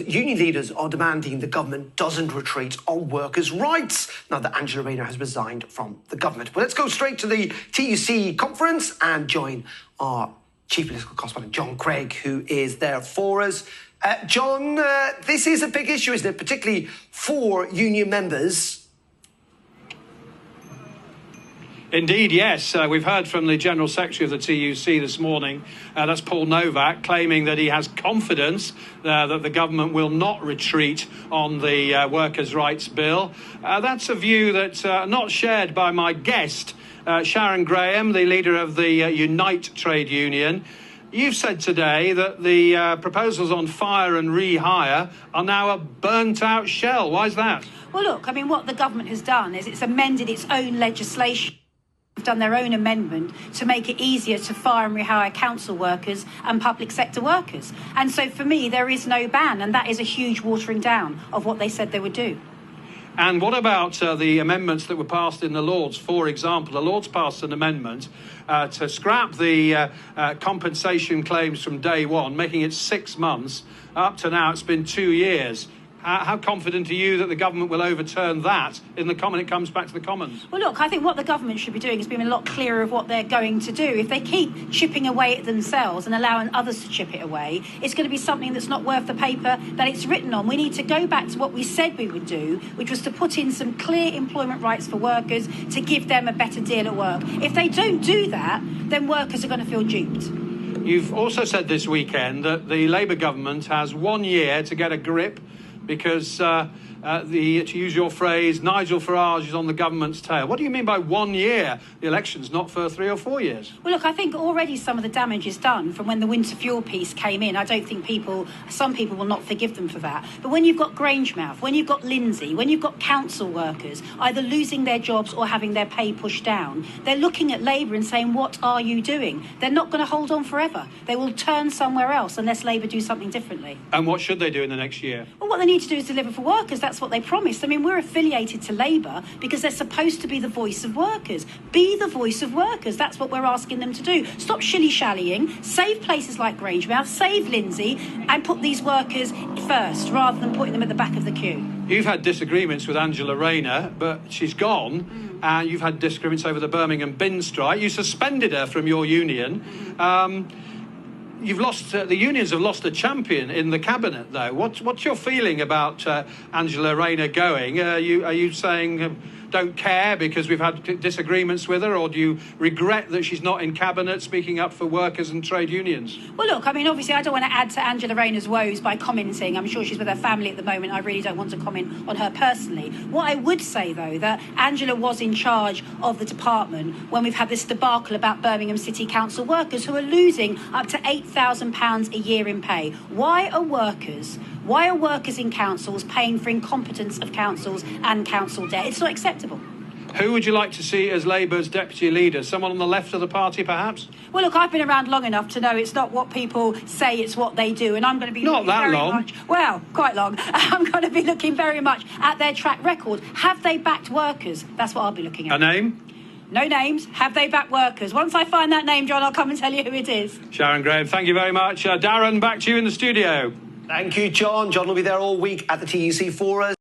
Union leaders are demanding the government doesn't retreat on workers' rights now that Angela Rayner has resigned from the government. Well, let's go straight to the TUC conference and join our chief political correspondent, John Craig, who is there for us. John, this is a big issue, isn't it, particularly for union members? Indeed, yes. We've heard from the General Secretary of the TUC this morning, that's Paul Novak, claiming that he has confidence that the government will not retreat on the workers' rights bill. That's a view that's not shared by my guest, Sharon Graham, the leader of the Unite trade union. You've said today that the proposals on fire and rehire are now a burnt-out shell. Why is that? Well, look, I mean, what the government has done is it's amended its own legislation. Done their own amendment to make it easier to fire and rehire council workers and public sector workers. And so for me, there is no ban, and that is a huge watering down of what they said they would do. And what about the amendments that were passed in the Lords? For example, the Lords passed an amendment to scrap the compensation claims from day one, making it 6 months. Up to now, it's been 2 years. How confident are you that the government will overturn that when it comes back to the Commons? Well, look, I think what the government should be doing is being a lot clearer of what they're going to do. If they keep chipping away at themselves and allowing others to chip it away, it's going to be something that's not worth the paper that it's written on. We need to go back to what we said we would do, which was to put in some clear employment rights for workers to give them a better deal at work. If they don't do that, then workers are going to feel duped. You've also said this weekend that the Labour government has 1 year to get a grip because, to use your phrase, Nigel Farage is on the government's tail. What do you mean by 1 year? The election's not for 3 or 4 years. Well, look, I think already some of the damage is done from when the winter fuel piece came in. I don't think some people will not forgive them for that. But when you've got Grangemouth, when you've got Lindsay, when you've got council workers either losing their jobs or having their pay pushed down, they're looking at Labour and saying, what are you doing? They're not going to hold on forever. They will turn somewhere else unless Labour do something differently. And what should they do in the next year? Well, what they need to do is deliver for workers. That's what they promised. I mean, we're affiliated to Labour because they're supposed to be the voice of workers. Be the voice of workers. That's what we're asking them to do. Stop shilly-shallying, save places like Grangemouth, save Lindsay, and put these workers first rather than putting them at the back of the queue. You've had disagreements with Angela Rayner, but she's gone. And you've had disagreements over the Birmingham bin strike. You suspended her from your union. You've lost. The unions have lost a champion in the cabinet, though. What's your feeling about Angela Rayner going? Are you saying don't care because we've had disagreements with her, or do you regret that she's not in cabinet speaking up for workers and trade unions? Well, look, I mean, obviously, I don't want to add to Angela Rayner's woes by commenting. I'm sure she's with her family at the moment. I really don't want to comment on her personally. What I would say, though, that Angela was in charge of the department when we've had this debacle about Birmingham City Council workers who are losing up to £8,000 a year in pay. Why are workers in councils paying for incompetence of councils and council debt? It's not acceptable. Who would you like to see as Labour's deputy leader? Someone on the left of the party, perhaps? Well, look, I've been around long enough to know it's not what people say, it's what they do. And I'm going to be not that very long. Much, well, quite long. I'm going to be looking very much at their track record. Have they backed workers? That's what I'll be looking at. A name? No names. Have they backed workers? Once I find that name, John, I'll come and tell you who it is. Sharon Graham, thank you very much. Darren, back to you in the studio. Thank you, John. John will be there all week at the TUC for us.